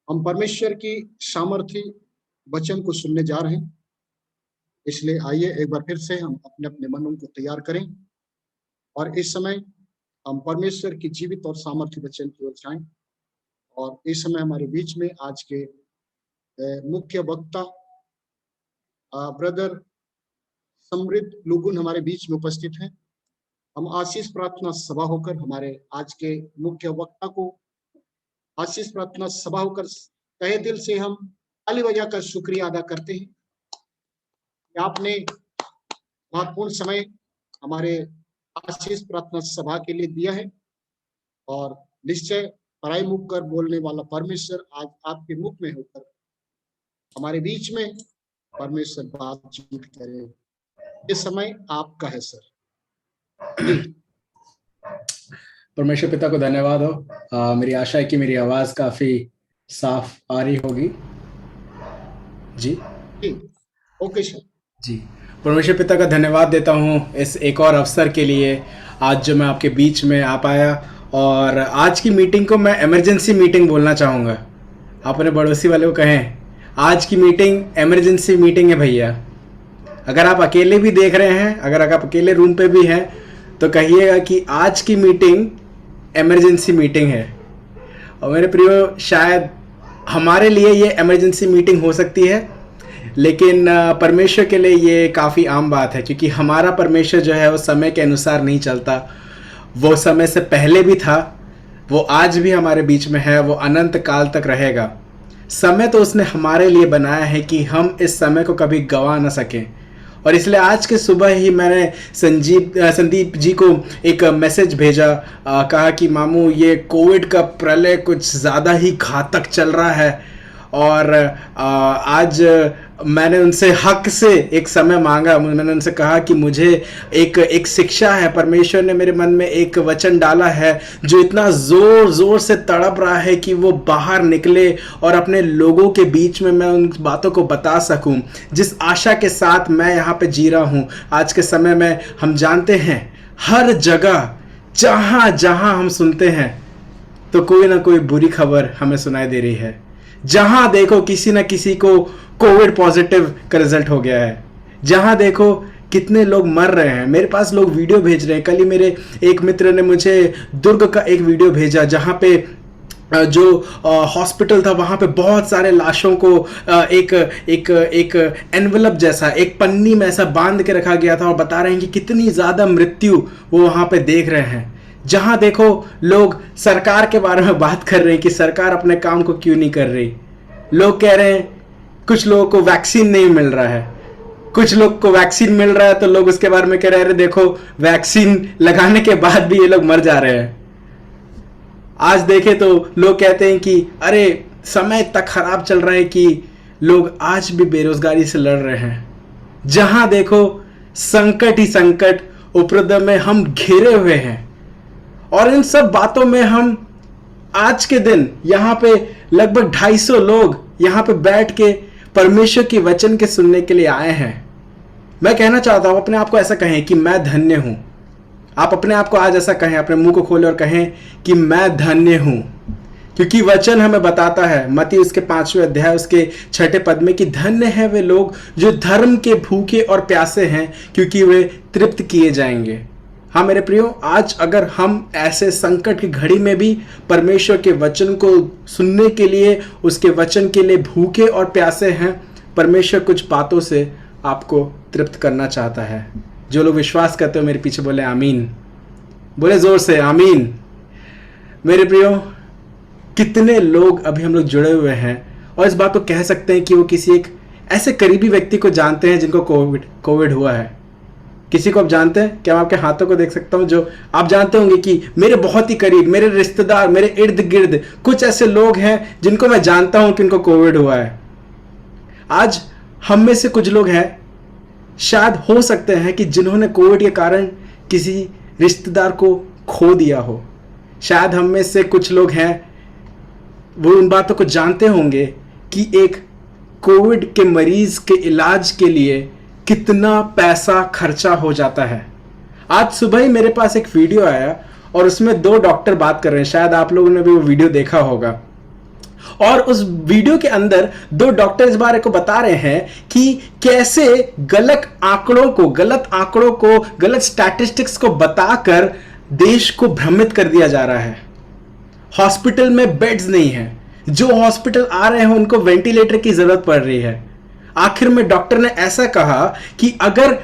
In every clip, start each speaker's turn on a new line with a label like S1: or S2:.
S1: हम परमेश्वर की सामर्थी वचन को सुनने जा रहे हैं। इसलिए आइए एक बार फिर से हम अपने अपने मनों को तैयार करें और इस समय हम परमेश्वर की जीवित और सामर्थी वचन की ओर जाएं। और इस समय हमारे बीच में आज के मुख्य वक्ता ब्रदर समृद्ध लुगुन हमारे बीच में उपस्थित हैं। हम आशीष प्रार्थना सभा होकर हमारे आज के मुख्य वक्ता को आशीष प्रार्थना सभा होकर तहे दिल से हम ताली बजाकर शुक्रिया अदा करते हैं कि आपने महत्वपूर्ण समय हमारे आशीष प्रार्थना सभा के लिए दिया है। और निश्चय पराई मुख कर बोलने वाला परमेश्वर आज आपके मुख में होकर हमारे बीच में परमेश्वर बातचीत करे। ये समय आपका है सर।
S2: परमेश्वर पिता को धन्यवाद हो। मेरी आशा है कि मेरी आवाज काफी साफ आ रही होगी। जी
S1: ओके सर।
S2: जी, परमेश्वर पिता का धन्यवाद देता हूँ इस एक और अवसर के लिए आज जो मैं आपके बीच में आ पाया। और आज की मीटिंग को मैं इमरजेंसी मीटिंग बोलना चाहूँगा। आप अपने पड़ोसी वाले को कहें आज की मीटिंग इमरजेंसी मीटिंग है भैया। अगर आप अकेले भी देख रहे हैं, अगर आप अकेले रूम पे भी हैं तो कहिएगा कि आज की मीटिंग इमरजेंसी मीटिंग है। और मेरे प्रियो, शायद हमारे लिए ये इमरजेंसी मीटिंग हो सकती है, लेकिन परमेश्वर के लिए ये काफ़ी आम बात है, क्योंकि हमारा परमेश्वर जो है वो समय के अनुसार नहीं चलता। वो समय से पहले भी था, वो आज भी हमारे बीच में है, वो अनंत काल तक रहेगा। समय तो उसने हमारे लिए बनाया है कि हम इस समय को कभी गंवा ना सकें। और इसलिए आज के सुबह ही मैंने संदीप जी को एक मैसेज भेजा, कहा कि मामू ये कोविड का प्रलय कुछ ज़्यादा ही घातक चल रहा है। और आज मैंने उनसे हक से एक समय मांगा। मैंने उनसे कहा कि मुझे एक शिक्षा है, परमेश्वर ने मेरे मन में एक वचन डाला है जो इतना ज़ोर ज़ोर से तड़प रहा है कि वो बाहर निकले और अपने लोगों के बीच में मैं उन बातों को बता सकूं जिस आशा के साथ मैं यहाँ पे जी रहा हूँ। आज के समय में हम जानते हैं हर जगह जहाँ जहाँ हम सुनते हैं तो कोई ना कोई बुरी खबर हमें सुनाई दे रही है। जहां देखो किसी न किसी को कोविड पॉजिटिव का रिजल्ट हो गया है। जहां देखो कितने लोग मर रहे हैं। मेरे पास लोग वीडियो भेज रहे हैं। कल ही मेरे एक मित्र ने मुझे दुर्ग का एक वीडियो भेजा जहां पे जो हॉस्पिटल था वहाँ पे बहुत सारे लाशों को एक एनवलप जैसा, एक पन्नी में ऐसा बांध के रखा गया था, और बता रहे हैं कि कितनी ज़्यादा मृत्यु वो वहाँ पे देख रहे हैं। जहां देखो लोग सरकार के बारे में बात कर रहे हैं कि सरकार अपने काम को क्यों नहीं कर रही। लोग कह रहे हैं कुछ लोगों को वैक्सीन नहीं मिल रहा है, कुछ लोग को वैक्सीन मिल रहा है तो लोग उसके बारे में कह रहे हैं अरे देखो वैक्सीन लगाने के बाद भी ये लोग मर जा रहे हैं। आज देखे तो लोग कहते हैं कि अरे समय इतना खराब चल रहा है कि लोग आज भी बेरोजगारी से लड़ रहे हैं। जहां देखो संकट ही संकट, उपद्रव में हम घिरे हुए हैं। और इन सब बातों में हम आज के दिन यहाँ पे लगभग 250 लोग यहाँ पे बैठ के परमेश्वर की वचन के सुनने के लिए आए हैं। मैं कहना चाहता हूँ अपने आप को ऐसा कहें कि मैं धन्य हूँ। आप अपने आप को आज ऐसा कहें, अपने मुंह को खोलें और कहें कि मैं धन्य हूँ, क्योंकि वचन हमें बताता है मत्ती उसके 5वें अध्याय उसके 6ठे पद में कि धन्य है वे लोग जो धर्म के भूखे और प्यासे हैं, क्योंकि वे तृप्त किए जाएंगे। हाँ मेरे प्रियो, आज अगर हम ऐसे संकट की घड़ी में भी परमेश्वर के वचन को सुनने के लिए, उसके वचन के लिए भूखे और प्यासे हैं, परमेश्वर कुछ बातों से आपको तृप्त करना चाहता है। जो लोग विश्वास करते हो मेरे पीछे बोले आमीन, बोले जोर से आमीन। मेरे प्रियो, कितने लोग अभी हम लोग जुड़े हुए हैं और इस बात को कह सकते हैं कि वो किसी एक ऐसे करीबी व्यक्ति को जानते हैं जिनको कोविड हुआ है। किसी को आप जानते हैं? क्या मैं आपके हाथों को देख सकता हूं जो आप जानते होंगे कि मेरे बहुत ही करीब, मेरे रिश्तेदार, मेरे इर्द गिर्द कुछ ऐसे लोग हैं जिनको मैं जानता हूं कि इनको कोविड हुआ है। आज हम में से कुछ लोग हैं, शायद हो सकते हैं कि जिन्होंने कोविड के कारण किसी रिश्तेदार को खो दिया हो। शायद हम में से कुछ लोग हैं वो उन बातों को जानते होंगे कि एक कोविड के मरीज के इलाज के लिए कितना पैसा खर्चा हो जाता है। आज सुबह ही मेरे पास एक वीडियो आया और उसमें 2 डॉक्टर बात कर रहे हैं। शायद आप लोगों ने भी वो वीडियो देखा होगा। और उस वीडियो के अंदर दो डॉक्टर इस बारे को बता रहे हैं कि कैसे गलत आंकड़ों को, गलत स्टैटिस्टिक्स को बताकर देश को भ्रमित कर दिया जा रहा है। हॉस्पिटल में बेड्स नहीं है, जो हॉस्पिटल आ रहे हैं उनको वेंटिलेटर की जरूरत पड़ रही है। आखिर में डॉक्टर ने ऐसा कहा कि अगर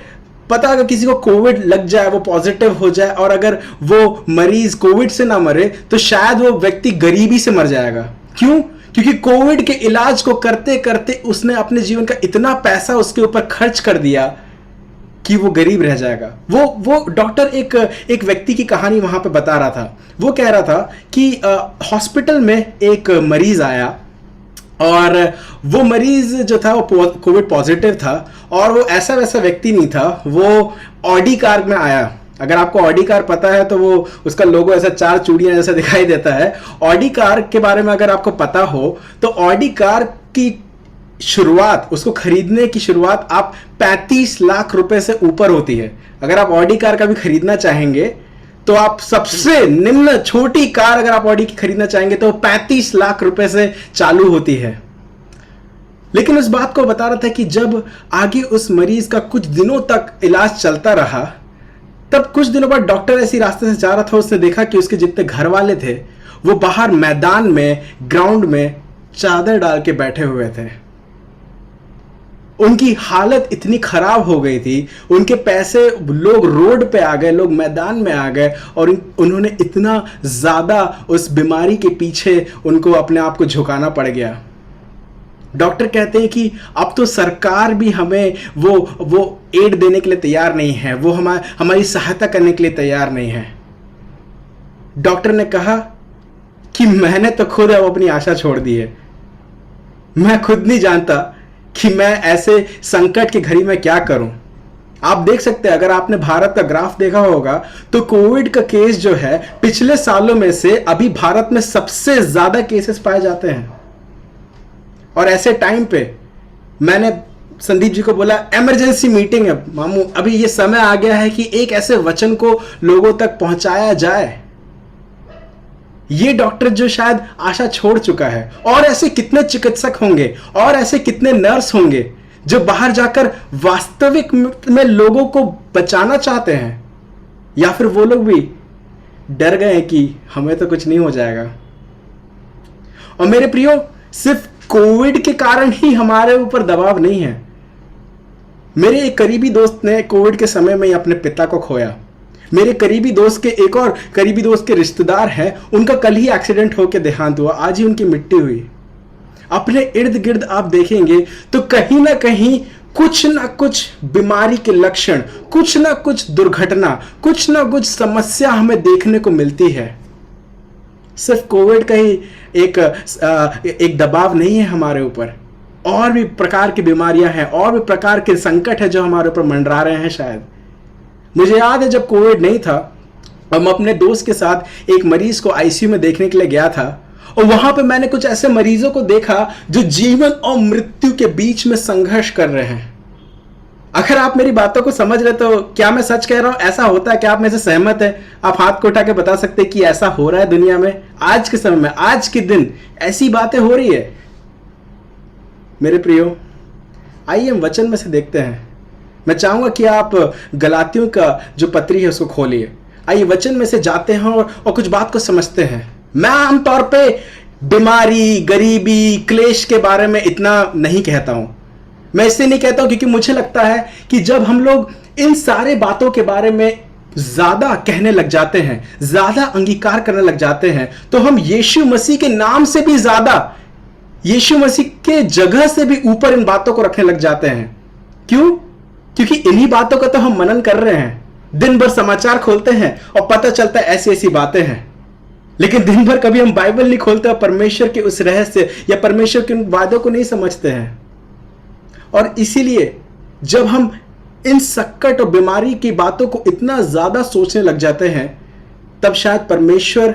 S2: किसी को कोविड लग जाए, वो पॉजिटिव हो जाए और अगर वो मरीज कोविड से ना मरे तो शायद वो व्यक्ति गरीबी से मर जाएगा। क्यों? क्योंकि कोविड के इलाज को करते करते उसने अपने जीवन का इतना पैसा उसके ऊपर खर्च कर दिया कि वो गरीब रह जाएगा। वो डॉक्टर एक व्यक्ति की कहानी वहां पे बता रहा था। वो कह रहा था कि हॉस्पिटल में एक मरीज आया और वो मरीज जो था वो कोविड पॉजिटिव था और वो ऐसा वैसा व्यक्ति नहीं था, वो ऑडी कार में आया। अगर आपको ऑडी कार पता है तो वो उसका लोगो ऐसा 4 चूड़ियां जैसा दिखाई देता है। ऑडी कार के बारे में अगर आपको पता हो तो ऑडी कार की शुरुआत, उसको खरीदने की शुरुआत आप 35 लाख रुपए से ऊपर होती है। अगर आप ऑडी कार का भी खरीदना चाहेंगे तो आप सबसे निम्न छोटी कार अगर आप ऑडी की खरीदना चाहेंगे तो 35 लाख रुपए से चालू होती है। लेकिन उस बात को बता रहा था कि जब आगे उस मरीज का कुछ दिनों तक इलाज चलता रहा, तब कुछ दिनों बाद डॉक्टर ऐसी रास्ते से जा रहा था, उसने देखा कि उसके जितने घर वाले थे वो बाहर मैदान में, ग्राउंड में चादर डाल के बैठे हुए थे। उनकी हालत इतनी खराब हो गई थी, उनके पैसे, लोग रोड पे आ गए, लोग मैदान में आ गए और उन्होंने इतना ज्यादा उस बीमारी के पीछे उनको अपने आप को झुकाना पड़ गया। डॉक्टर कहते हैं कि अब तो सरकार भी हमें वो एड देने के लिए तैयार नहीं है, वो हमारी सहायता करने के लिए तैयार नहीं है। डॉक्टर ने कहा कि मैंने तो खुद अब अपनी आशा छोड़ दी है। मैं खुद नहीं जानता कि मैं ऐसे संकट की घड़ी में क्या करूं। आप देख सकते हैं, अगर आपने भारत का ग्राफ देखा होगा तो कोविड का केस जो है पिछले सालों में से अभी भारत में सबसे ज्यादा केसेस पाए जाते हैं। और ऐसे टाइम पे मैंने संदीप जी को बोला, इमरजेंसी मीटिंग है मामू, अभी ये समय आ गया है कि एक ऐसे वचन को लोगों तक पहुंचाया जाए। ये डॉक्टर जो शायद आशा छोड़ चुका है, और ऐसे कितने चिकित्सक होंगे और ऐसे कितने नर्स होंगे जो बाहर जाकर वास्तविक में लोगों को बचाना चाहते हैं, या फिर वो लोग भी डर गए हैं कि हमें तो कुछ नहीं हो जाएगा। और मेरे प्रियो, सिर्फ कोविड के कारण ही हमारे ऊपर दबाव नहीं है। मेरे एक करीबी दोस्त ने कोविड के समय में ही अपने पिता को खोया। मेरे करीबी दोस्त के एक और करीबी दोस्त के रिश्तेदार हैं, उनका कल ही एक्सीडेंट होकर देहांत हुआ, आज ही उनकी मृत्यु हुई। अपने इर्द गिर्द आप देखेंगे तो कहीं ना कहीं कुछ ना कुछ बीमारी के लक्षण, कुछ ना कुछ दुर्घटना, कुछ ना कुछ समस्या हमें देखने को मिलती है। सिर्फ कोविड का ही एक दबाव नहीं है हमारे ऊपर, और भी प्रकार की बीमारियां हैं, और भी प्रकार के संकट है जो हमारे ऊपर मंडरा रहे हैं। शायद मुझे याद है जब कोविड नहीं था, हम अपने दोस्त के साथ एक मरीज को आईसीयू में देखने के लिए गया था, और वहां पे मैंने कुछ ऐसे मरीजों को देखा जो जीवन और मृत्यु के बीच में संघर्ष कर रहे हैं। अगर आप मेरी बातों को समझ रहे तो क्या मैं सच कह रहा हूं? ऐसा होता है? क्या आप मेरे से सहमत है? आप हाथ को उठा के बता सकते हैं कि ऐसा हो रहा है दुनिया में, आज के समय में, आज के दिन ऐसी बातें हो रही है। मेरे प्रियो, आइए हम वचन में से देखते हैं। मैं चाहूंगा कि आप गलातियों का जो पत्री है उसको खोलिए। आइए वचन में से जाते हैं और कुछ बात को समझते हैं। मैं आमतौर पे बीमारी, गरीबी, क्लेश के बारे में इतना नहीं कहता हूं। मैं इससे नहीं कहता हूं क्योंकि मुझे लगता है कि जब हम लोग इन सारे बातों के बारे में ज्यादा कहने लग जाते हैं, ज्यादा अंगीकार करने लग जाते हैं, तो हम यीशु मसीह के नाम से भी ज्यादा, यीशु मसीह के जगह से भी ऊपर इन बातों को रखने लग जाते हैं। क्यों? क्योंकि इन्हीं बातों का तो हम मनन कर रहे हैं। दिन भर समाचार खोलते हैं और पता चलता है ऐसी ऐसी बातें हैं, लेकिन दिन भर कभी हम बाइबल नहीं खोलते और परमेश्वर के उस रहस्य या परमेश्वर के उन वादों को नहीं समझते हैं। और इसीलिए जब हम इन संकट और बीमारी की बातों को इतना ज्यादा सोचने लग जाते हैं, तब शायद परमेश्वर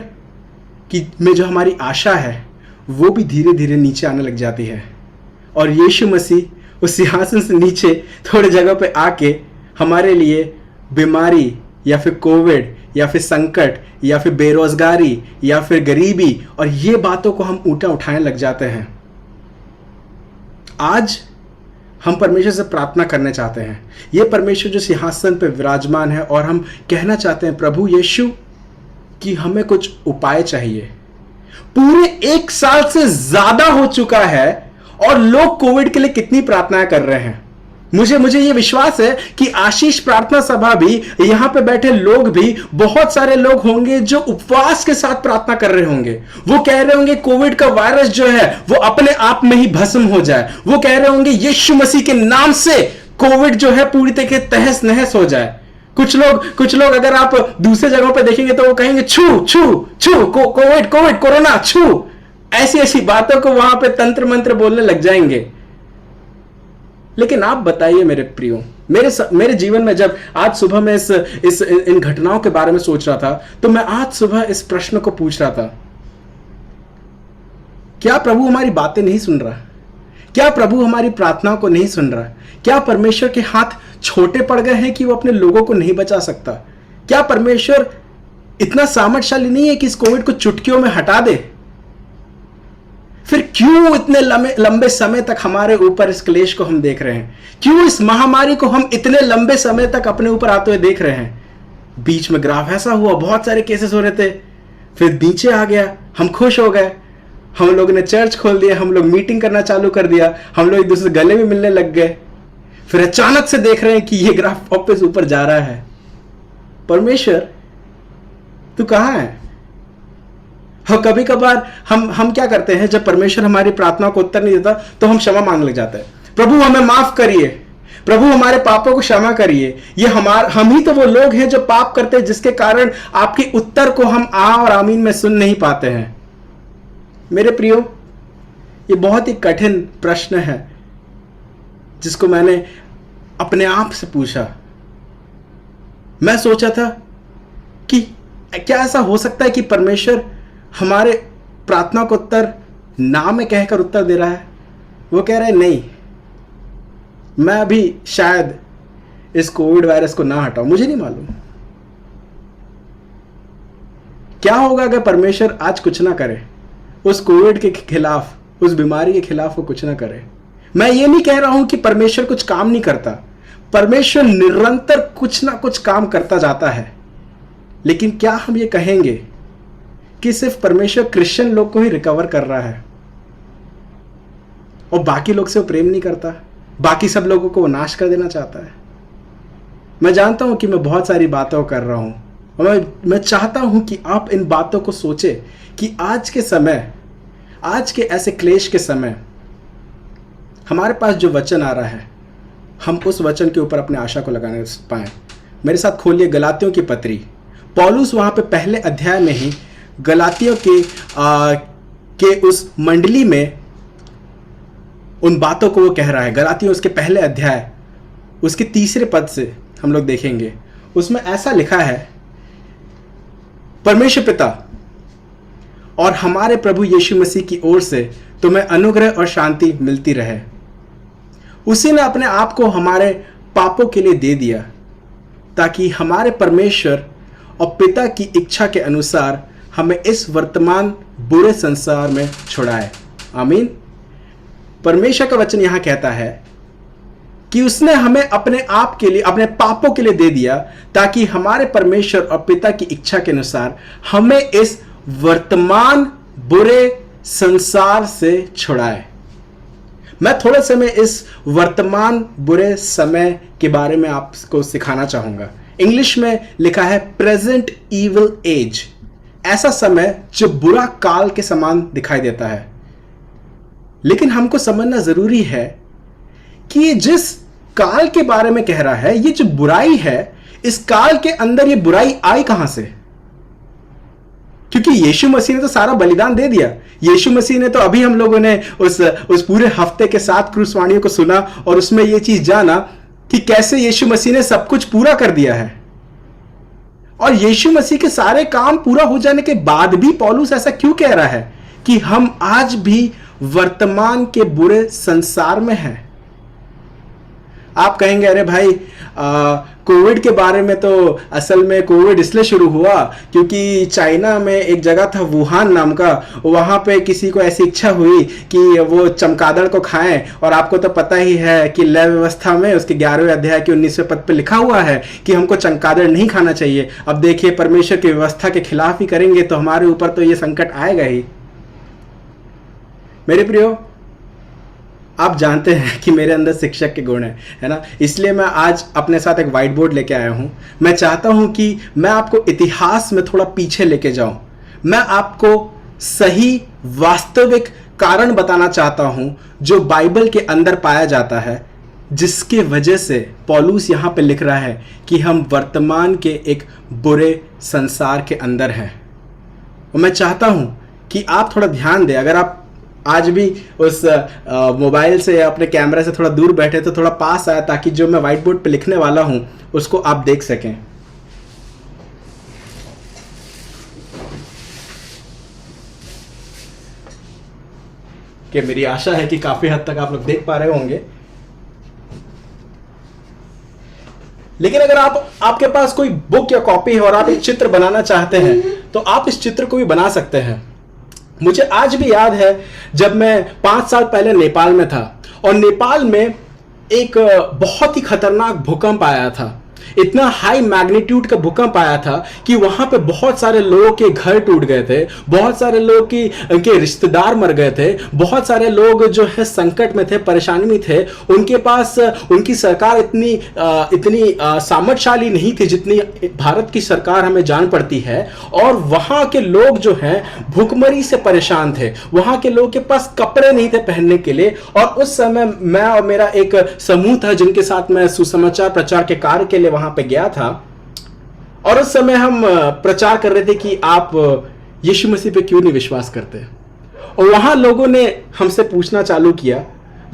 S2: की में जो हमारी आशा है वो भी धीरे धीरे नीचे आने लग जाती है। और यीशु मसीह उस सिंहासन से नीचे थोड़े जगह पे आके हमारे लिए बीमारी या फिर कोविड या फिर संकट या फिर बेरोजगारी या फिर गरीबी, और ये बातों को हम उठाने लग जाते हैं। आज हम परमेश्वर से प्रार्थना करने चाहते हैं, ये परमेश्वर जो सिंहासन पर विराजमान है, और हम कहना चाहते हैं प्रभु यीशु कि हमें कुछ उपाय चाहिए। पूरे 1 साल से ज्यादा हो चुका है और लोग कोविड के लिए कितनी प्रार्थनाएं कर रहे हैं। मुझे ये विश्वास है कि आशीष प्रार्थना सभा भी, यहां पे बैठे लोग भी, बहुत सारे लोग होंगे जो उपवास के साथ प्रार्थना कर रहे होंगे। वो कह रहे होंगे कोविड का वायरस जो है वो अपने आप में ही भस्म हो जाए। वो कह रहे होंगे यीशु मसीह के नाम से कोविड जो है पूरी तरह तहस नहस हो जाए। कुछ लोग अगर आप दूसरे जगहों पे देखेंगे तो वो कहेंगे छू छू छू, कोविड कोविड कोरोना छू, ऐसी ऐसी बातों को वहां पे तंत्र मंत्र बोलने लग जाएंगे। लेकिन आप बताइए मेरे प्रियो, मेरे जीवन में जब आज सुबह मैं इन घटनाओं के बारे में सोच रहा था, तो मैं आज सुबह इस प्रश्न को पूछ रहा था, क्या प्रभु हमारी बातें नहीं सुन रहा? क्या प्रभु हमारी प्रार्थनाओं को नहीं सुन रहा? क्या परमेश्वर के हाथ छोटे पड़ गए हैं कि वो अपने लोगों को नहीं बचा सकता? क्या परमेश्वर इतना सामर्थ्यशाली नहीं है कि इस कोविड को चुटकियों में हटा दे? फिर क्यों इतने लंबे समय तक हमारे ऊपर इस क्लेश को हम देख रहे हैं? क्यों इस महामारी को हम इतने लंबे समय तक अपने ऊपर आते हुए देख रहे हैं? बीच में ग्राफ ऐसा हुआ, बहुत सारे केसेस हो रहे थे, फिर नीचे आ गया, हम खुश हो गए, हम लोगों ने चर्च खोल दिया, हम लोग मीटिंग करना चालू कर दिया, हम लोग एक दूसरे से गले में मिलने लग गए। फिर अचानक से देख रहे हैं कि ये ग्राफ वापस ऊपर जा रहा है। परमेश्वर तू कहां है? और कभी कभार हम क्या करते हैं, जब परमेश्वर हमारी प्रार्थना को उत्तर नहीं देता तो हम क्षमा मांगने लग जाते हैं। प्रभु हमें माफ करिए, प्रभु हमारे पापों को क्षमा करिए। हम ही तो वो लोग हैं जो पाप करते हैं, जिसके कारण आपके उत्तर को हम आ और आमीन में सुन नहीं पाते हैं। मेरे प्रियो, ये बहुत ही कठिन प्रश्न है जिसको मैंने अपने आप से पूछा। मैं सोचा था कि क्या ऐसा हो सकता है कि परमेश्वर हमारे प्रार्थना को उत्तर ना में कहकर उत्तर दे रहा है? वो कह रहा है नहीं, मैं अभी शायद इस कोविड वायरस को ना हटाऊं। मुझे नहीं मालूम क्या होगा अगर परमेश्वर आज कुछ ना करे, उस कोविड के खिलाफ, उस बीमारी के खिलाफ वो कुछ ना करे। मैं ये नहीं कह रहा हूं कि परमेश्वर कुछ काम नहीं करता, परमेश्वर निरंतर कुछ ना कुछ काम करता जाता है। लेकिन क्या हम ये कहेंगे कि सिर्फ परमेश्वर क्रिश्चियन लोग को ही रिकवर कर रहा है और बाकी लोग से वो प्रेम नहीं करता, बाकी सब लोगों को वो नाश कर देना चाहता है? मैं जानता हूं कि मैं बहुत सारी बातों कर रहा हूं, और मैं चाहता हूं कि आप इन बातों को सोचें कि आज के समय, आज के ऐसे क्लेश के समय हमारे पास जो वचन आ रहा है, हम उस वचन के ऊपर अपने आशा को लगाने पाए। मेरे साथ खोलिए गलातियों की पत्री। पौलुस वहां पे पहले अध्याय में ही गलातियों के उस मंडली में उन बातों को वो कह रहा है। गलातियों उसके पहले अध्याय उसके 3 पद से हम लोग देखेंगे, उसमें ऐसा लिखा है, परमेश्वर पिता और हमारे प्रभु यीशु मसीह की ओर से तुम्हें अनुग्रह और शांति मिलती रहे। उसी ने अपने आप को हमारे पापों के लिए दे दिया, ताकि हमारे परमेश्वर और पिता की इच्छा के अनुसार हमें इस वर्तमान बुरे संसार में छुड़ाए। आमीन। परमेश्वर का वचन यहां कहता है कि उसने हमें अपने आप के लिए, अपने पापों के लिए दे दिया, ताकि हमारे परमेश्वर और पिता की इच्छा के अनुसार हमें इस वर्तमान बुरे संसार से छुड़ाए। मैं थोड़े समय इस वर्तमान बुरे समय के बारे में आपको सिखाना चाहूंगा। इंग्लिश में लिखा है प्रेजेंट इविल एज, ऐसा समय जो बुरा काल के समान दिखाई देता है। लेकिन हमको समझना जरूरी है कि जिस काल के बारे में कह रहा है, ये जो बुराई है, इस काल के अंदर ये बुराई आई कहां से? क्योंकि यीशु मसीह ने तो सारा बलिदान दे दिया। यीशु मसीह ने तो, अभी हम लोगों ने उस पूरे हफ्ते के 7 क्रूसवाणियों को सुना और उसमें यह चीज जाना कि कैसे यीशु मसीह ने सब कुछ पूरा कर दिया है। और यीशु मसीह के सारे काम पूरा हो जाने के बाद भी पौलुस ऐसा क्यों कह रहा है कि हम आज भी वर्तमान के बुरे संसार में हैं? आप कहेंगे अरे भाई कोविड के बारे में तो असल में कोविड इसलिए शुरू हुआ क्योंकि चाइना में एक जगह था वुहान नाम का, वहाँ पे किसी को ऐसी इच्छा हुई कि वो चमगादड़ को खाएं, और आपको तो पता ही है कि लय व्यवस्था में उसके 11वें अध्याय के 19वें पद पे लिखा हुआ है कि हमको चमगादड़ नहीं खाना चाहिए। अब देखिए परमेश्वर की व्यवस्था के खिलाफ ही करेंगे तो हमारे ऊपर तो ये संकट आएगा ही। मेरे प्रियो, आप जानते हैं कि मेरे अंदर शिक्षक के गुण है ना, इसलिए मैं आज अपने साथ एक व्हाइट बोर्ड लेके आया हूं। मैं चाहता हूं कि मैं आपको इतिहास में थोड़ा पीछे लेके जाऊं। मैं आपको सही वास्तविक कारण बताना चाहता हूं जो बाइबल के अंदर पाया जाता है, जिसके वजह से पौलुस यहां पे लिख रहा है कि हम वर्तमान के एक बुरे संसार के अंदर हैं। और मैं चाहता हूं कि आप थोड़ा ध्यान दें। अगर आप आज भी उस मोबाइल से या अपने कैमरे से थोड़ा दूर बैठे तो थोड़ा पास आया ताकि जो मैं व्हाइट बोर्ड पे लिखने वाला हूं उसको आप देख सकें। कि मेरी आशा है कि काफी हद तक आप लोग देख पा रहे होंगे। लेकिन अगर आपके पास कोई बुक या कॉपी है और आप एक चित्र बनाना चाहते हैं तो आप इस चित्र को भी बना सकते हैं। मुझे आज भी याद है जब मैं 5 साल पहले नेपाल में था और नेपाल में एक बहुत ही खतरनाक भूकंप आया था। इतना हाई मैग्नीट्यूड का भूकंप आया था कि वहां पे बहुत सारे लोगों के घर टूट गए थे, बहुत सारे लोग के रिश्तेदार मर गए थे, बहुत सारे लोग जो है संकट में थे, परेशानी में थे। उनके पास उनकी सरकार इतनी सामर्थ्यशाली नहीं थी जितनी भारत की सरकार हमें जान पड़ती है। और वहां के लोग जो हैं भूखमरी से परेशान थे, वहां के लोग के पास कपड़े नहीं थे पहनने के लिए। और उस समय मैं और मेरा एक समूह था जिनके साथ मैं सुसमाचार प्रचार के कार्य के लिए वहां पे गया था। और उस समय हम प्रचार कर रहे थे कि आप यीशु मसीह पे क्यों नहीं विश्वास करते। और वहां लोगों ने हमसे पूछना चालू किया,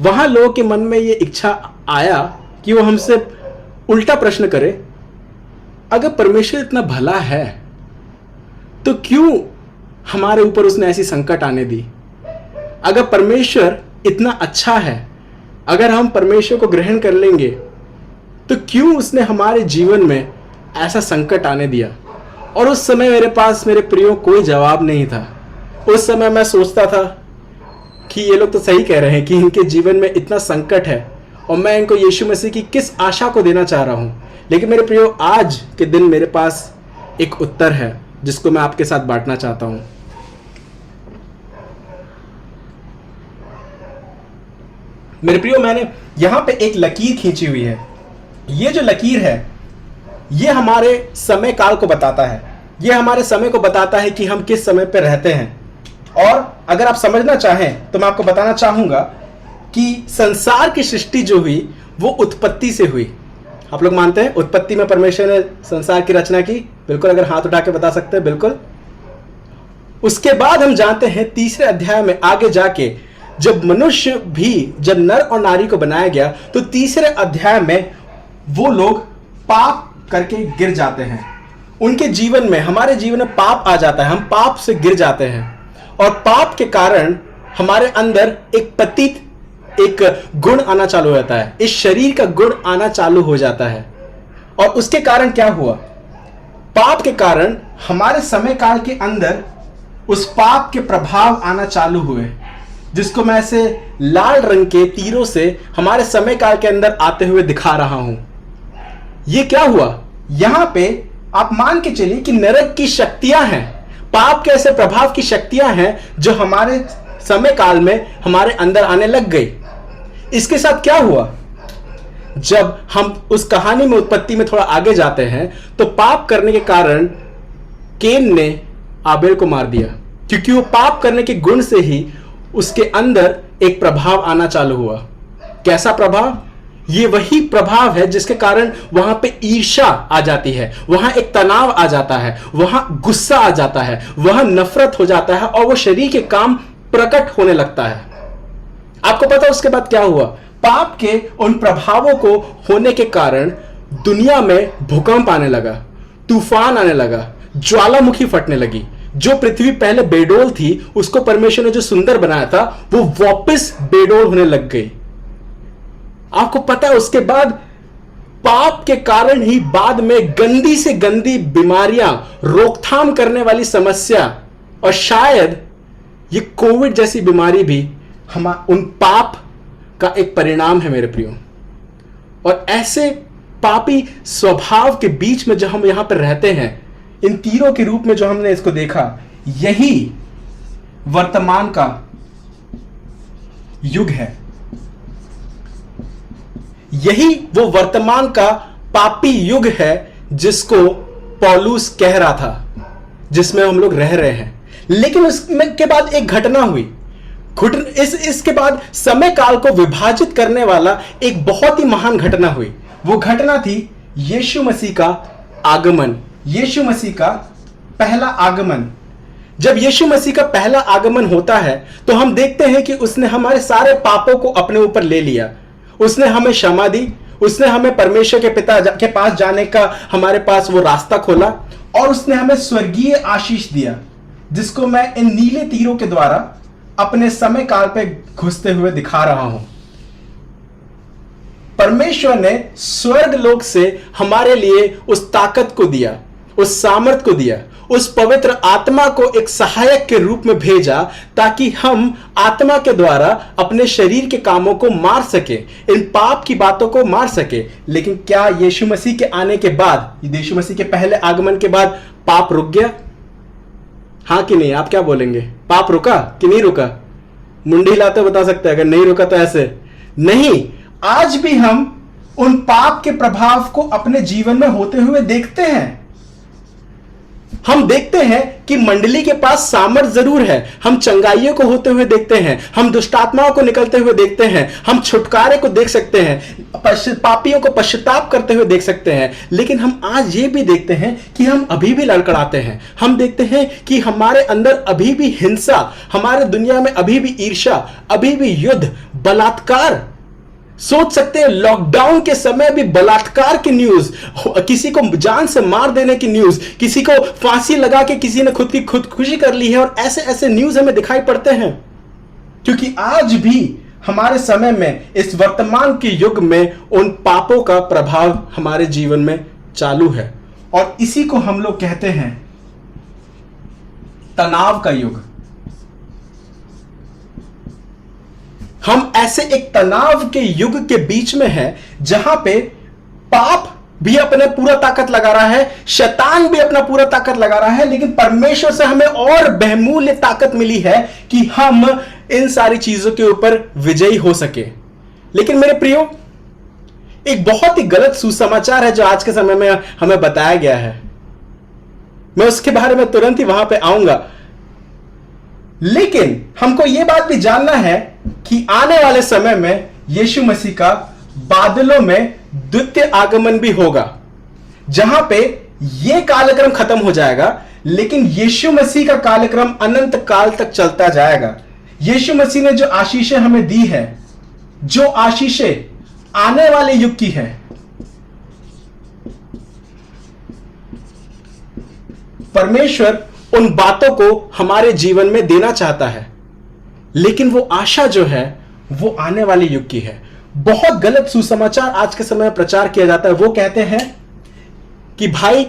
S2: वहां लोगों के मन में ये इच्छा आया कि वो हमसे उल्टा प्रश्न करे, अगर परमेश्वर इतना भला है तो क्यों हमारे ऊपर उसने ऐसी संकट आने दी। अगर परमेश्वर इतना अच्छा है, अगर हम परमेश्वर को ग्रहण कर लेंगे तो क्यों उसने हमारे जीवन में ऐसा संकट आने दिया। और उस समय मेरे पास, मेरे प्रियो, कोई जवाब नहीं था। उस समय मैं सोचता था कि ये लोग तो सही कह रहे हैं कि इनके जीवन में इतना संकट है और मैं इनको यीशु मसीह की किस आशा को देना चाह रहा हूं। लेकिन मेरे प्रियो, आज के दिन मेरे पास एक उत्तर है जिसको मैं आपके साथ बांटना चाहता हूं। मेरे प्रियो, मैंने यहां पे एक लकीर खींची हुई है। ये जो लकीर है ये हमारे समय काल को बताता है। ये हमारे समय को बताता है कि हम किस समय पे रहते हैं। और अगर आप समझना चाहें तो मैं आपको बताना चाहूंगा कि संसार की सृष्टि जो हुई वो उत्पत्ति से हुई। आप लोग मानते हैं उत्पत्ति में परमेश्वर ने संसार की रचना की? बिल्कुल। अगर हाथ उठा के बता सकते हैं बिल्कुल। उसके बाद हम जानते हैं 3रे अध्याय में आगे जाके जब मनुष्य भी, जब नर और नारी को बनाया गया तो 3रे अध्याय में वो लोग पाप करके गिर जाते हैं। उनके जीवन में, हमारे जीवन में पाप आ जाता है, हम पाप से गिर जाते हैं। और पाप के कारण हमारे अंदर एक गुण आना चालू हो जाता है, इस शरीर का गुण आना चालू हो जाता है। और उसके कारण क्या हुआ? पाप के कारण हमारे समय काल के अंदर उस पाप के प्रभाव आना चालू हुए, जिसको मैं ऐसे लाल रंग के तीरों से हमारे समय काल के अंदर आते हुए दिखा रहा हूं। ये क्या हुआ? यहां पे आप मान के चलिए कि नरक की शक्तियां हैं, पाप के ऐसे प्रभाव की शक्तियां हैं जो हमारे समय काल में हमारे अंदर आने लग गई। इसके साथ क्या हुआ? जब हम उस कहानी में, उत्पत्ति में थोड़ा आगे जाते हैं तो पाप करने के कारण केन ने आबेल को मार दिया, क्योंकि वो पाप करने के गुण से ही उसके अंदर एक प्रभाव आना चालू हुआ। कैसा प्रभाव? ये वही प्रभाव है जिसके कारण वहां पे ईर्ष्या आ जाती है, वहां एक तनाव आ जाता है, वहां गुस्सा आ जाता है, वहां नफरत हो जाता है और वो शरीर के काम प्रकट होने लगता है। आपको पता है उसके बाद क्या हुआ? पाप के उन प्रभावों को होने के कारण दुनिया में भूकंप आने लगा, तूफान आने लगा, ज्वालामुखी फटने लगी। जो पृथ्वी पहले बेडोल थी उसको परमेश्वर ने जो सुंदर बनाया था वो वापस बेडोल होने लग गई। आपको पता है उसके बाद पाप के कारण ही बाद में गंदी से गंदी बीमारियां, रोकथाम करने वाली समस्या, और शायद ये कोविड जैसी बीमारी भी हम उन पाप का एक परिणाम है मेरे प्रियो। और ऐसे पापी स्वभाव के बीच में जो हम यहां पर रहते हैं, इन तीरों के रूप में जो हमने इसको देखा, यही वर्तमान का युग है। यही वो वर्तमान का पापी युग है जिसको पौलुस कह रहा था, जिसमें हम लोग रह रहे हैं। लेकिन उसमें के बाद एक घटना हुई। इसके बाद समय काल को विभाजित करने वाला एक बहुत ही महान घटना हुई। वो घटना थी यीशु मसीह का आगमन, यीशु मसीह का पहला आगमन। जब यीशु मसीह का पहला आगमन होता है तो हम देखते हैं कि उसने हमारे सारे पापों को अपने ऊपर ले लिया, उसने हमें क्षमा दी, उसने हमें परमेश्वर के पिता के पास जाने का हमारे पास वो रास्ता खोला, और उसने हमें स्वर्गीय आशीष दिया, जिसको मैं इन नीले तीरों के द्वारा अपने समय काल पे घुसते हुए दिखा रहा हूं। परमेश्वर ने स्वर्ग लोक से हमारे लिए उस ताकत को दिया, उस सामर्थ को दिया, उस पवित्र आत्मा को एक सहायक के रूप में भेजा, ताकि हम आत्मा के द्वारा अपने शरीर के कामों को मार सके, इन पाप की बातों को मार सके। लेकिन क्या यीशु मसीह के आने के बाद, यीशु मसीह के पहले आगमन के बाद पाप रुक गया? हाँ कि नहीं? आप क्या बोलेंगे? पाप रुका कि नहीं रुका? मुंडी हिलाते बता सकते हैं, अगर नहीं रुका तो ऐसे नहीं। आज भी हम उन पाप के प्रभाव को अपने जीवन में होते हुए देखते हैं। हम देखते हैं कि मंडली के पास सामर्थ जरूर है, हम चंगाइयों को होते हुए देखते हैं, हम दुष्टात्माओं को निकलते हुए देखते हैं, हम छुटकारे को देख सकते हैं, पापियों को पश्चाताप करते हुए देख सकते हैं। लेकिन हम आज ये भी देखते हैं कि हम अभी भी लड़खड़ाते हैं। हम देखते हैं कि हमारे अंदर अभी भी हिंसा, हमारे दुनिया में अभी भी ईर्ष्या, अभी भी युद्ध, बलात्कार। सोच सकते हैं लॉकडाउन के समय भी बलात्कार की न्यूज, किसी को जान से मार देने की न्यूज, किसी को फांसी लगा के किसी ने खुद की खुदकुशी कर ली है, और ऐसे ऐसे न्यूज हमें दिखाई पड़ते हैं। क्योंकि आज भी हमारे समय में, इस वर्तमान के युग में, उन पापों का प्रभाव हमारे जीवन में चालू है। और इसी को हम लोग कहते हैं तनाव का युग। हम ऐसे एक तनाव के युग के बीच में हैं, जहां पे पाप भी अपने पूरा ताकत लगा रहा है, शैतान भी अपना पूरा ताकत लगा रहा है, लेकिन परमेश्वर से हमें और बहुमूल्य ताकत मिली है कि हम इन सारी चीजों के ऊपर विजयी हो सके। लेकिन मेरे प्रियो, एक बहुत ही गलत सुसमाचार है जो आज के समय में हमें बताया गया है। मैं उसके बारे में तुरंत ही वहां पे आऊंगा, लेकिन हमको यह बात भी जानना है कि आने वाले समय में यीशु मसीह का बादलों में द्वितीय आगमन भी होगा, जहां पे यह कालक्रम खत्म हो जाएगा, लेकिन यीशु मसीह का कालक्रम अनंत काल तक चलता जाएगा। यीशु मसीह ने जो आशीषें हमें दी है, जो आशीषें आने वाले युग की है, परमेश्वर उन बातों को हमारे जीवन में देना चाहता है, लेकिन वो आशा जो है वो आने वाले युग की है। बहुत गलत सुसमाचार आज के समय में प्रचार किया जाता है। वो कहते हैं कि भाई,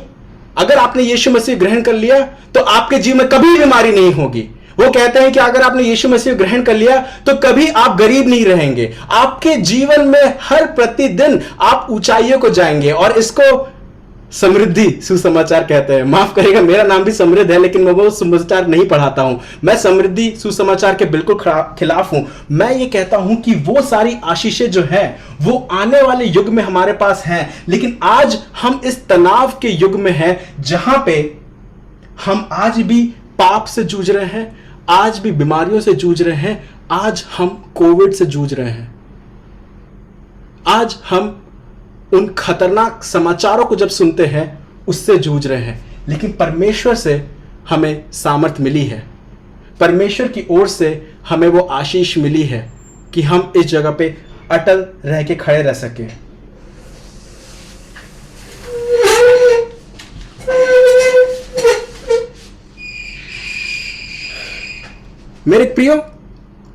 S2: अगर आपने यीशु मसीह ग्रहण कर लिया तो आपके जीवन में कभी बीमारी नहीं होगी। वो कहते हैं कि अगर आपने यीशु मसीह ग्रहण कर लिया तो कभी आप गरीब नहीं रहेंगे, आपके जीवन में हर प्रतिदिन आप ऊंचाइयों को जाएंगे। और इसको समृद्धि सुसमाचार कहते हैं। माफ करेगा, मेरा नाम भी समृद्ध है, लेकिन मैं वो सुसमाचार नहीं पढ़ाता हूं। मैं समृद्धि सुसमाचार के बिल्कुल खिलाफ हूं। मैं ये कहता हूं कि वो सारी आशीषें जो हैं वो आने वाले युग में हमारे पास हैं, लेकिन आज हम इस तनाव के युग में हैं, जहां पे हम आज भी पाप से जूझ रहे हैं, आज भी बीमारियों से जूझ रहे हैं, आज हम कोविड से जूझ रहे हैं, आज हम उन खतरनाक समाचारों को जब सुनते हैं उससे जूझ रहे हैं। लेकिन परमेश्वर से हमें सामर्थ मिली है, परमेश्वर की ओर से हमें वो आशीष मिली है कि हम इस जगह पे अटल रह के खड़े रह सकें। मेरे प्रियो,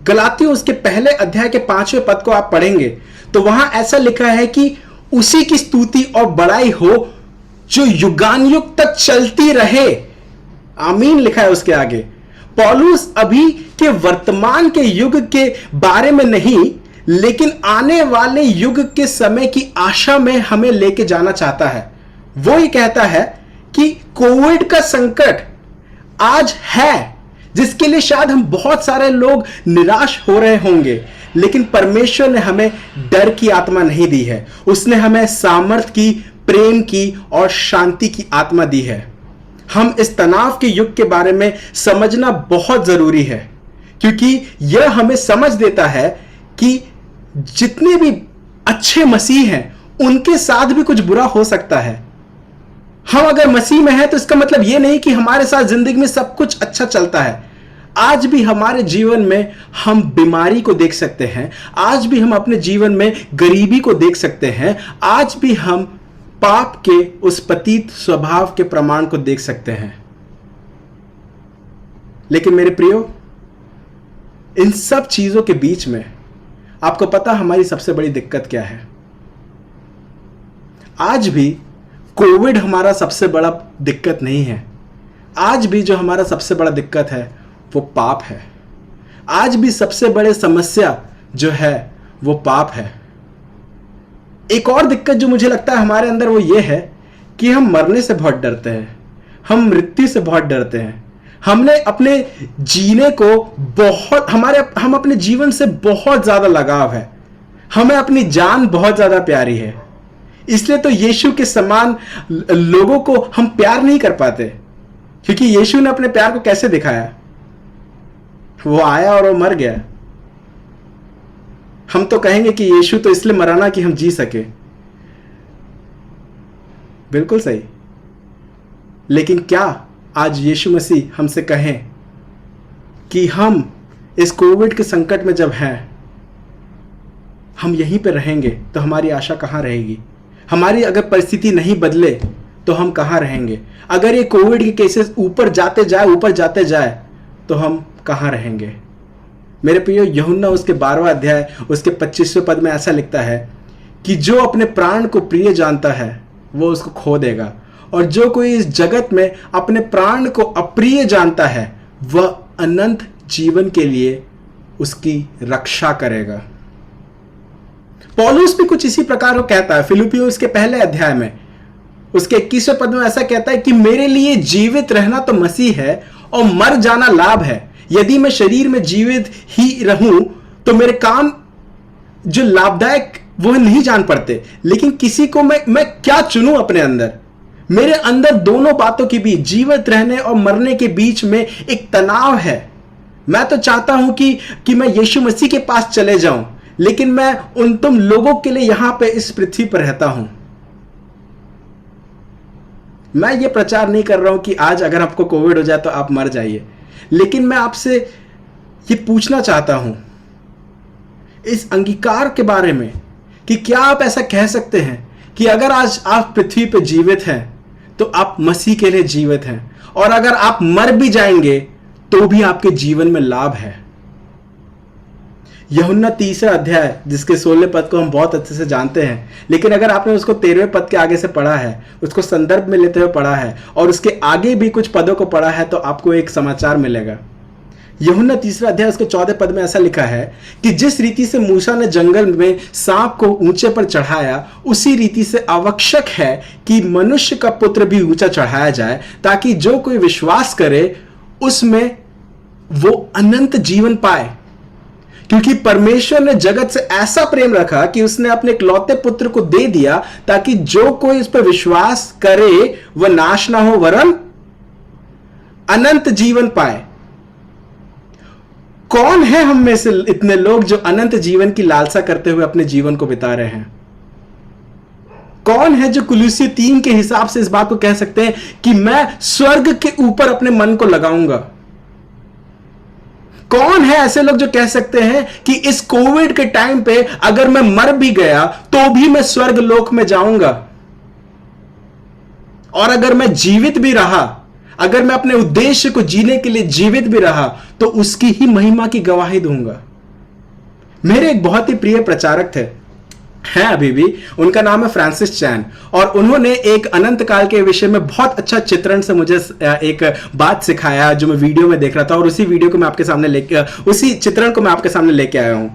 S2: गलातियों उसके पहले अध्याय के 5वें पद को आप पढ़ेंगे तो वहां ऐसा लिखा है कि उसी की स्तुति और बड़ाई हो जो युगानुयुग तक चलती रहे। आमीन लिखा है उसके आगे। पौलुस अभी के वर्तमान के युग के बारे में नहीं, लेकिन आने वाले युग के समय की आशा में हमें लेके जाना चाहता है। वो ये कहता है कि कोविड का संकट आज है, जिसके लिए शायद हम बहुत सारे लोग निराश हो रहे होंगे, लेकिन परमेश्वर ने हमें डर की आत्मा नहीं दी है। उसने हमें सामर्थ की, प्रेम की और शांति की आत्मा दी है। हम इस तनाव के युग के बारे में समझना बहुत जरूरी है, क्योंकि यह हमें समझ देता है कि जितने भी अच्छे मसीह हैं उनके साथ भी कुछ बुरा हो सकता है। हम अगर मसीह में हैं तो इसका मतलब यह नहीं कि हमारे साथ जिंदगी में सब कुछ अच्छा चलता है। आज भी हमारे जीवन में हम बीमारी को देख सकते हैं, आज भी हम अपने जीवन में गरीबी को देख सकते हैं, आज भी हम पाप के उस पतित स्वभाव के प्रमाण को देख सकते हैं। लेकिन मेरे प्रियो, इन सब चीजों के बीच में आपको पता हमारी सबसे बड़ी दिक्कत क्या है? आज भी कोविड हमारा सबसे बड़ा दिक्कत नहीं है। आज भी जो हमारा सबसे बड़ा दिक्कत है वो पाप है। आज भी सबसे बड़े समस्या जो है वो पाप है। एक और दिक्कत जो मुझे लगता है हमारे अंदर वो ये है कि हम मरने से बहुत डरते हैं, हम मृत्यु से बहुत डरते हैं। हमने अपने जीने को हम अपने जीवन से बहुत ज्यादा लगाव है, हमें अपनी जान बहुत ज्यादा प्यारी है। इसलिए तो यीशु के समान लोगों को हम प्यार नहीं कर पाते, क्योंकि यीशु ने अपने प्यार को कैसे दिखाया? वो आया और वो मर गया। हम तो कहेंगे कि यीशु तो इसलिए मरा ना कि हम जी सके। बिल्कुल सही। लेकिन क्या आज यीशु मसीह हमसे कहें कि हम इस कोविड के संकट में जब हैं, हम यहीं पे रहेंगे तो हमारी आशा कहां रहेगी? हमारी अगर परिस्थिति नहीं बदले तो हम कहां रहेंगे? अगर ये कोविड के केसेस ऊपर जाते जाए तो हम कहां रहेंगे? मेरे प्रियो, यूहन्ना उसके 12वां अध्याय उसके 25वें पद में ऐसा लिखता है कि जो अपने प्राण को प्रिय जानता है वो उसको खो देगा, और जो कोई इस जगत में अपने प्राण को अप्रिय जानता है वह अनंत जीवन के लिए उसकी रक्षा करेगा। पौलुस भी कुछ इसी प्रकार को कहता है। फिलिप्पियों उसके पहले अध्याय में उसके 21वें पद में ऐसा कहता है कि मेरे लिए जीवित रहना तो मसीह है और मर जाना लाभ है। यदि मैं शरीर में जीवित ही रहूं तो मेरे काम जो लाभदायक वो नहीं जान पड़ते, लेकिन किसी को मैं क्या चुनूं अपने अंदर? मेरे अंदर दोनों बातों के बीच, जीवित रहने और मरने के बीच में एक तनाव है। मैं तो चाहता हूं कि मैं यीशु मसीह के पास चले जाऊं, लेकिन मैं उन तुम लोगों के लिए यहां पे इस पृथ्वी पर रहता हूं। मैं ये प्रचार नहीं कर रहा हूं कि आज अगर आपको कोविड हो जाए तो आप मर जाइए, लेकिन मैं आपसे ये पूछना चाहता हूं इस अंगीकार के बारे में कि क्या आप ऐसा कह सकते हैं कि अगर आज आप पृथ्वी पर जीवित हैं तो आप मसीह के लिए जीवित हैं, और अगर आप मर भी जाएंगे तो भी आपके जीवन में लाभ है। यूहन्ना 3 अध्याय जिसके 16 पद को हम बहुत अच्छे से जानते हैं, लेकिन अगर आपने उसको 13वें पद के आगे से पढ़ा है, उसको संदर्भ में लेते हुए पढ़ा है और उसके आगे भी कुछ पदों को पढ़ा है, तो आपको एक समाचार मिलेगा। यूहन्ना 3 अध्याय उसके 14 पद में ऐसा लिखा है कि जिस रीति से मूसा ने जंगल में सांप को ऊंचे पर चढ़ाया, उसी रीति से आवश्यक है कि मनुष्य का पुत्र भी ऊंचा चढ़ाया जाए, ताकि जो कोई विश्वास करे उसमें वो अनंत जीवन पाए। क्योंकि परमेश्वर ने जगत से ऐसा प्रेम रखा कि उसने अपने इकलौते पुत्र को दे दिया, ताकि जो कोई उस पर विश्वास करे वह नाश ना हो वरन अनंत जीवन पाए। कौन है हम में से इतने लोग जो अनंत जीवन की लालसा करते हुए अपने जीवन को बिता रहे हैं? कौन है जो कुलुस्सी 3 के हिसाब से इस बात को कह सकते हैं कि मैं स्वर्ग के ऊपर अपने मन को लगाऊंगा? कौन है ऐसे लोग जो कह सकते हैं कि इस कोविड के टाइम पे अगर मैं मर भी गया तो भी मैं स्वर्ग लोक में जाऊंगा, और अगर मैं जीवित भी रहा, अगर मैं अपने उद्देश्य को जीने के लिए जीवित भी रहा, तो उसकी ही महिमा की गवाही दूंगा? मेरे एक बहुत ही प्रिय प्रचारक थे, हैं अभी भी, उनका नाम है फ्रांसिस चैन, और उन्होंने एक अनंत काल के विषय में बहुत अच्छा चित्रण से मुझे एक बात सिखाया जो मैं वीडियो में देख रहा था, और उसी वीडियो को मैं आपके सामने लेके, उसी चित्रण को मैं आपके सामने लेके आया हूं।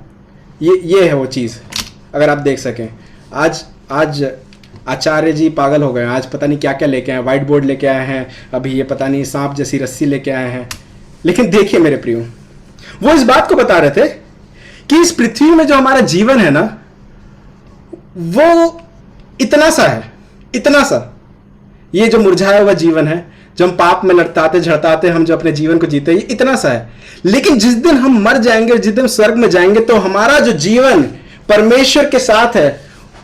S2: ये है वो चीज़, अगर आप देख सकें। आज आचार्य जी पागल हो गए, आज पता नहीं क्या क्या लेके आए, व्हाइट बोर्ड लेके आए हैं, अभी ये पता नहीं सांप जैसी रस्सी लेके आए हैं। लेकिन देखिए मेरे प्रियो, वो इस बात को बता रहे थे कि इस पृथ्वी में जो हमारा जीवन है ना, वो इतना सा है, इतना सा। ये जो मुरझाया हुआ जीवन है, जो हम पाप में लड़ताते झड़ताते हम जो अपने जीवन को जीते, ये इतना सा है। लेकिन जिस दिन हम मर जाएंगे, जिस दिन स्वर्ग में जाएंगे, तो हमारा जो जीवन परमेश्वर के साथ है,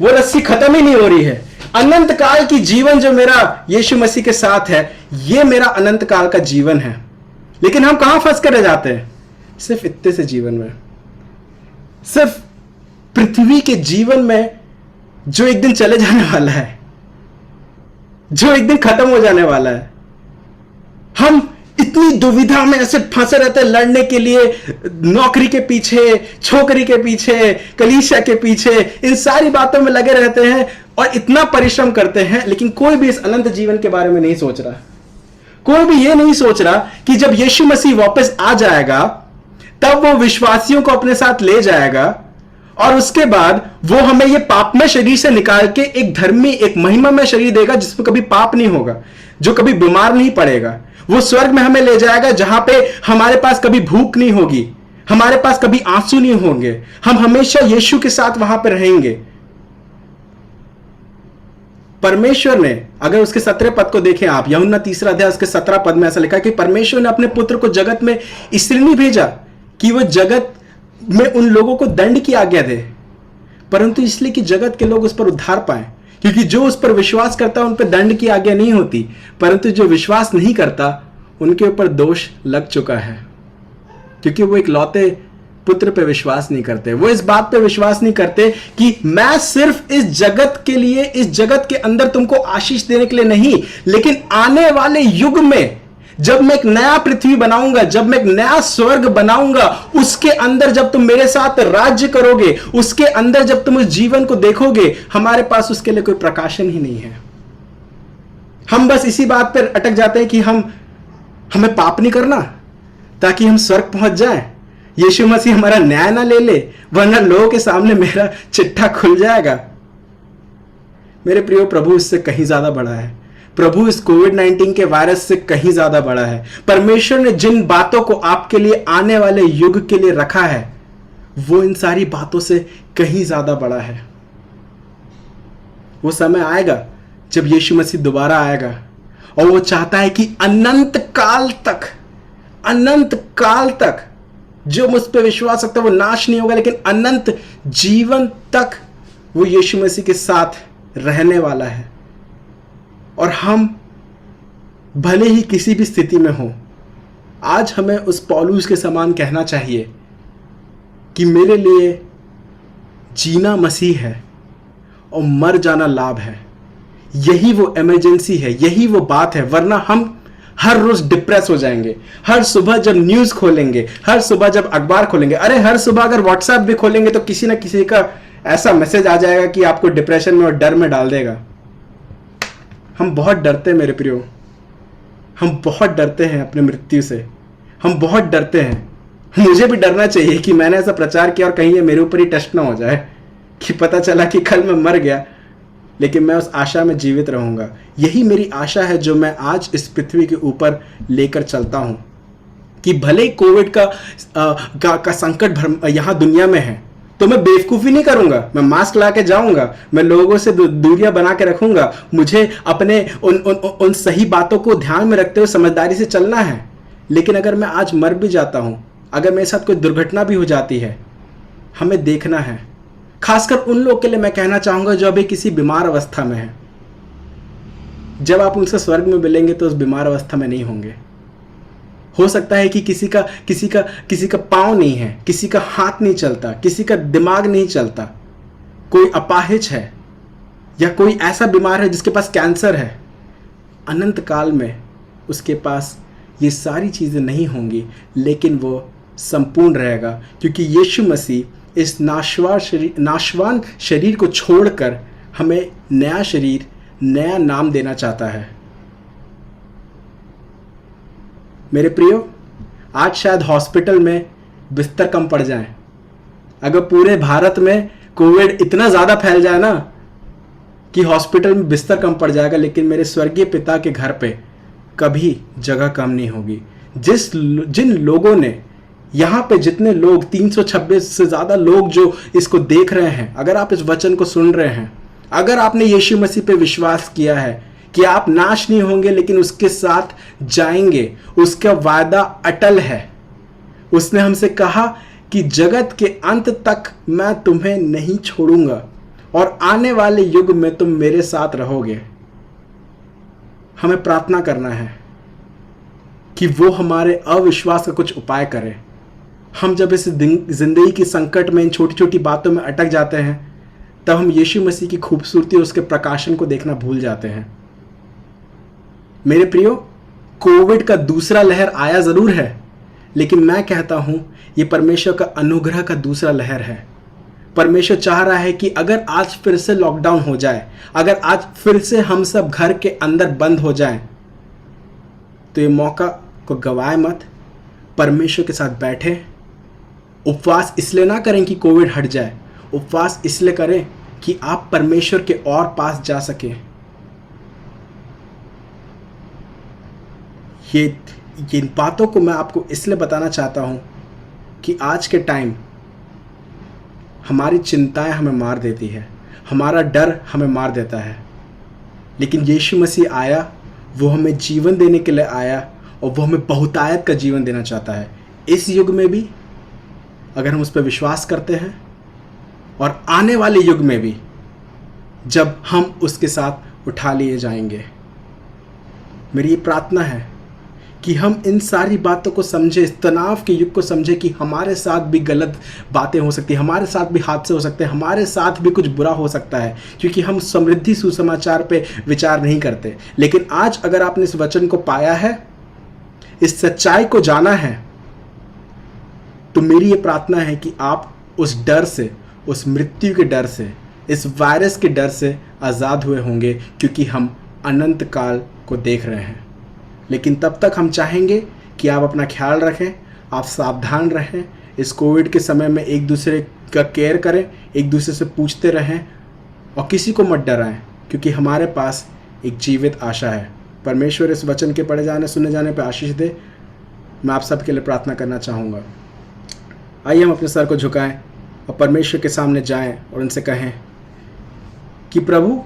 S2: वो रस्सी खत्म ही नहीं हो रही है। अनंत काल की जीवन जो मेरा यीशु मसीह के साथ है, ये मेरा अनंत काल का जीवन है। लेकिन हम कहां फंस कर रह जाते हैं? सिर्फ इतने से जीवन में, सिर्फ पृथ्वी के जीवन में जो एक दिन चले जाने वाला है, जो एक दिन खत्म हो जाने वाला है। हम इतनी दुविधा में ऐसे फंसे रहते हैं लड़ने के लिए, नौकरी के पीछे, छोकरी के पीछे, कलीसिया के पीछे, इन सारी बातों में लगे रहते हैं और इतना परिश्रम करते हैं, लेकिन कोई भी इस अनंत जीवन के बारे में नहीं सोच रहा। कोई भी ये नहीं सोच रहा कि जब यीशु मसीह वापस आ जाएगा, तब वो विश्वासियों को अपने साथ ले जाएगा, और उसके बाद वो हमें ये पापमय शरीर से निकाल के एक धर्मी, एक महिमामय शरीर देगा, जिसमें कभी पाप नहीं होगा, जो कभी बीमार नहीं पड़ेगा। वो स्वर्ग में हमें ले जाएगा, जहां पे हमारे पास कभी भूख नहीं होगी, हमारे पास कभी आंसू नहीं होंगे, हम हमेशा यीशु के साथ वहां पर रहेंगे। परमेश्वर ने, अगर उसके 17 पद को देखें आप, यूहन्ना 3 अध्याय उसके 17 पद में ऐसा लिखा कि परमेश्वर ने अपने पुत्र को जगत में इसलिए नहीं भेजा कि वो जगत में उन लोगों को दंड की आज्ञा दे, परंतु इसलिए कि जगत के लोग उस पर उद्धार पाए। क्योंकि जो उस पर विश्वास करता है उन पर दंड की आज्ञा नहीं होती, परंतु जो विश्वास नहीं करता उनके ऊपर दोष लग चुका है, क्योंकि वो एक लौते पुत्र पे विश्वास नहीं करते। वो इस बात पे विश्वास नहीं करते कि मैं सिर्फ इस जगत के लिए, इस जगत के अंदर तुमको आशीष देने के लिए नहीं, लेकिन आने वाले युग में जब मैं एक नया पृथ्वी बनाऊंगा, जब मैं एक नया स्वर्ग बनाऊंगा, उसके अंदर जब तुम मेरे साथ राज्य करोगे, उसके अंदर जब तुम उस जीवन को देखोगे, हमारे पास उसके लिए कोई प्रकाशन ही नहीं है। हम बस इसी बात पर अटक जाते हैं कि हमें पाप नहीं करना ताकि हम स्वर्ग पहुंच जाएं, यीशु मसीह हमारा न्याय ना ले ले, वरना लोगों के सामने मेरा चिट्ठा खुल जाएगा। मेरे प्रियो, प्रभु इससे कहीं ज्यादा बड़ा है। प्रभु इस कोविड-19 के वायरस से कहीं ज्यादा बड़ा है। परमेश्वर ने जिन बातों को आपके लिए आने वाले युग के लिए रखा है, वो इन सारी बातों से कहीं ज्यादा बड़ा है। वो समय आएगा जब यीशु मसीह दोबारा आएगा, और वो चाहता है कि अनंत काल तक जो मुझ पर विश्वास रखता है वो नाश नहीं होगा, लेकिन अनंत जीवन तक वो यीशु मसीह के साथ रहने वाला है। और हम भले ही किसी भी स्थिति में हो, आज हमें उस पौलुस के समान कहना चाहिए कि मेरे लिए जीना मसीह है और मर जाना लाभ है। यही वो इमरजेंसी है, यही वो बात है, वरना हम हर रोज डिप्रेस हो जाएंगे। हर सुबह जब न्यूज खोलेंगे, हर सुबह जब अखबार खोलेंगे, अरे हर सुबह अगर व्हाट्सएप भी खोलेंगे तो किसी ना किसी का ऐसा मैसेज आ जाएगा कि आपको डिप्रेशन में और डर में डाल देगा। हम बहुत डरते हैं मेरे प्रियो, हम बहुत डरते हैं अपने मृत्यु से, हम बहुत डरते हैं। मुझे भी डरना चाहिए कि मैंने ऐसा प्रचार किया और कहीं ये मेरे ऊपर ही टेस्ट ना हो जाए कि पता चला कि कल मैं मर गया, लेकिन मैं उस आशा में जीवित रहूंगा। यही मेरी आशा है जो मैं आज इस पृथ्वी के ऊपर लेकर चलता हूं, कि भले ही कोविड का संकट यहां दुनिया में है, तो मैं बेवकूफ़ी नहीं करूंगा, मैं मास्क ला के जाऊंगा, मैं लोगों से दूरियां बना के रखूंगा। मुझे अपने उन सही बातों को ध्यान में रखते हुए समझदारी से चलना है। लेकिन अगर मैं आज मर भी जाता हूं, अगर मेरे साथ कोई दुर्घटना भी हो जाती है, हमें देखना है। खासकर उन लोगों के लिए मैं कहना चाहूंगा जो अभी किसी बीमार अवस्था में है। जब आप उनसे स्वर्ग में मिलेंगे तो उस बीमार अवस्था में नहीं होंगे। हो सकता है कि किसी का पाँव नहीं है, किसी का हाथ नहीं चलता, किसी का दिमाग नहीं चलता, कोई अपाहिज है या कोई ऐसा बीमार है जिसके पास कैंसर है। अनंत काल में उसके पास ये सारी चीज़ें नहीं होंगी, लेकिन वो संपूर्ण रहेगा, क्योंकि यीशु मसीह इस नाशवान शरीर को छोड़कर हमें नया शरीर, नया नाम देना चाहता है। मेरे प्रियो, आज शायद हॉस्पिटल में बिस्तर कम पड़ जाएं। अगर पूरे भारत में कोविड इतना ज़्यादा फैल जाए ना कि हॉस्पिटल में बिस्तर कम पड़ जाएगा, लेकिन मेरे स्वर्गीय पिता के घर पे कभी जगह कम नहीं होगी। जिन लोगों ने यहाँ पे, जितने लोग 326 से ज़्यादा लोग जो इसको देख रहे हैं, अगर आप इस वचन को सुन रहे हैं, अगर आपने यीशु मसीह पे विश्वास किया है कि आप नाश नहीं होंगे लेकिन उसके साथ जाएंगे, उसका वायदा अटल है। उसने हमसे कहा कि जगत के अंत तक मैं तुम्हें नहीं छोड़ूंगा और आने वाले युग में तुम मेरे साथ रहोगे। हमें प्रार्थना करना है कि वो हमारे अविश्वास का कुछ उपाय करे। हम जब इस जिंदगी की संकट में, इन छोटी छोटी बातों में अटक जाते हैं, तब हम यीशु मसीह की खूबसूरती और उसके प्रकाशन को देखना भूल जाते हैं। मेरे प्रियो, कोविड का दूसरा लहर आया जरूर है, लेकिन मैं कहता हूं ये परमेश्वर का अनुग्रह का दूसरा लहर है। परमेश्वर चाह रहा है कि अगर आज फिर से लॉकडाउन हो जाए, अगर आज फिर से हम सब घर के अंदर बंद हो जाएं, तो ये मौका को गवाए मत। परमेश्वर के साथ बैठे, उपवास इसलिए ना करें कि कोविड हट जाए, उपवास इसलिए करें कि आप परमेश्वर के और पास जा सकें। ये बातों को मैं आपको इसलिए बताना चाहता हूं कि आज के टाइम हमारी चिंताएं हमें मार देती है, हमारा डर हमें मार देता है, लेकिन यीशु मसीह आया, वो हमें जीवन देने के लिए आया और वो हमें बहुतायत का जीवन देना चाहता है। इस युग में भी अगर हम उस पर विश्वास करते हैं, और आने वाले युग में भी जब हम उसके साथ उठा लिए जाएंगे। मेरी ये प्रार्थना है कि हम इन सारी बातों को समझे, इस तनाव के युग को समझे कि हमारे साथ भी गलत बातें हो सकती हैं, हमारे साथ भी हादसे हो सकते हैं, हमारे साथ भी कुछ बुरा हो सकता है, क्योंकि हम समृद्धि सुसमाचार पे विचार नहीं करते। लेकिन आज अगर आपने इस वचन को पाया है, इस सच्चाई को जाना है, तो मेरी ये प्रार्थना है कि आप उस डर से, उस मृत्यु के डर से, इस वायरस के डर से आज़ाद हुए होंगे, क्योंकि हम अनंत काल को देख रहे हैं। लेकिन तब तक हम चाहेंगे कि आप अपना ख्याल रखें, आप सावधान रहें, इस कोविड के समय में एक दूसरे का केयर करें, एक दूसरे से पूछते रहें और किसी को मत डराएं, क्योंकि हमारे पास एक जीवित आशा है। परमेश्वर इस वचन के पढ़े जाने, सुने जाने पर आशीष दे। मैं आप सबके लिए प्रार्थना करना चाहूँगा। आइए हम अपने सर को झुकाएं और परमेश्वर के सामने जाएं और उनसे कहें कि प्रभु,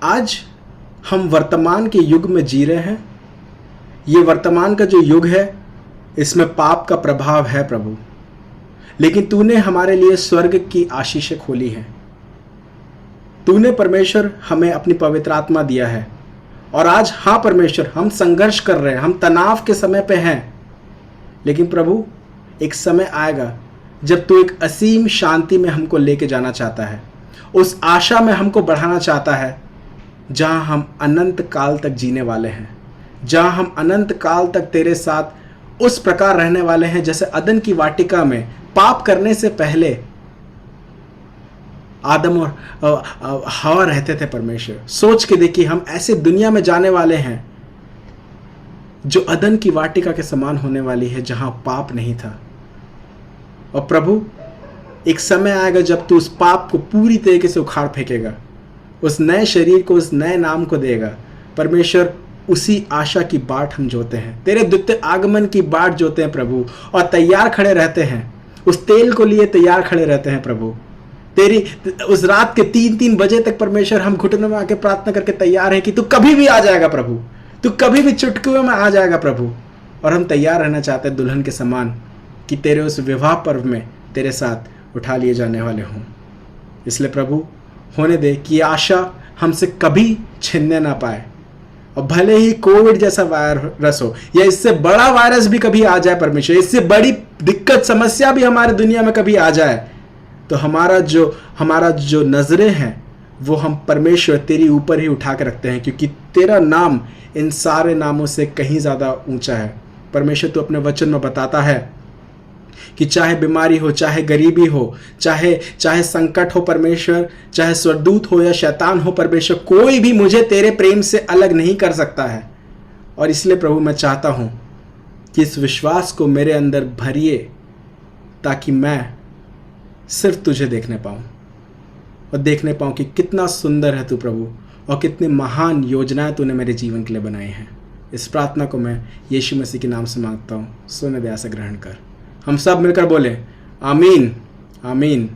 S2: आज हम वर्तमान के युग में जी रहे हैं। ये वर्तमान का जो युग है, इसमें पाप का प्रभाव है प्रभु, लेकिन तूने हमारे लिए स्वर्ग की आशीषें खोली हैं। तूने परमेश्वर हमें अपनी पवित्र आत्मा दिया है, और आज हाँ परमेश्वर, हम संघर्ष कर रहे हैं, हम तनाव के समय पे हैं, लेकिन प्रभु एक समय आएगा जब तू एक असीम शांति में हमको लेके जाना चाहता है, उस आशा में हमको बढ़ाना चाहता है जहां हम अनंत काल तक जीने वाले हैं, जहां हम अनंत काल तक तेरे साथ उस प्रकार रहने वाले हैं जैसे अदन की वाटिका में पाप करने से पहले आदम और हवा रहते थे। परमेश्वर, सोच के देखिए, हम ऐसे दुनिया में जाने वाले हैं जो अदन की वाटिका के समान होने वाली है, जहां पाप नहीं था। और प्रभु, एक समय आएगा जब तू उस पाप को पूरी तरीके से उखाड़ फेंकेगा, उस नए शरीर को, उस नए नाम को देगा। परमेश्वर, उसी आशा की बाट हम जोते हैं, तेरे द्वितीय आगमन की बाट जोते हैं प्रभु, और तैयार खड़े रहते हैं, उस तेल को लिए तैयार खड़े रहते हैं प्रभु। तेरी उस रात के 3-3 बजे तक परमेश्वर हम घुटनों में आके प्रार्थना करके तैयार हैं कि तू कभी भी आ जाएगा प्रभु, तू कभी भी चुटकुए में आ जाएगा प्रभु। और हम तैयार रहना चाहते हैं दुल्हन के समान, कि तेरे उस विवाह पर्व में तेरे साथ उठा लिए जाने वाले हों। इसलिए प्रभु, होने दे कि आशा हमसे कभी छिनने ना पाए, और भले ही कोविड जैसा वायरस हो या इससे बड़ा वायरस भी कभी आ जाए परमेश्वर, इससे बड़ी दिक्कत समस्या भी हमारे दुनिया में कभी आ जाए, तो हमारा जो नजरें हैं वो हम परमेश्वर तेरी ऊपर ही उठा के रखते हैं, क्योंकि तेरा नाम इन सारे नामों से कहीं ज़्यादा ऊंचा है। परमेश्वर, तू अपने वचन में बताता है कि चाहे बीमारी हो, चाहे गरीबी हो, चाहे चाहे संकट हो परमेश्वर, चाहे स्वर्गदूत हो या शैतान हो परमेश्वर, कोई भी मुझे तेरे प्रेम से अलग नहीं कर सकता है। और इसलिए प्रभु मैं चाहता हूँ कि इस विश्वास को मेरे अंदर भरिए, ताकि मैं सिर्फ तुझे देखने पाऊँ और देखने पाऊँ कि कितना सुंदर है तू प्रभु, और कितनी महान योजनाएं तूने मेरे जीवन के लिए बनाई हैं। इस प्रार्थना को मैं यीशु मसीह के नाम से मांगता हूँ, सोने दया से ग्रहण कर। हम सब मिलकर बोले आमीन, आमीन।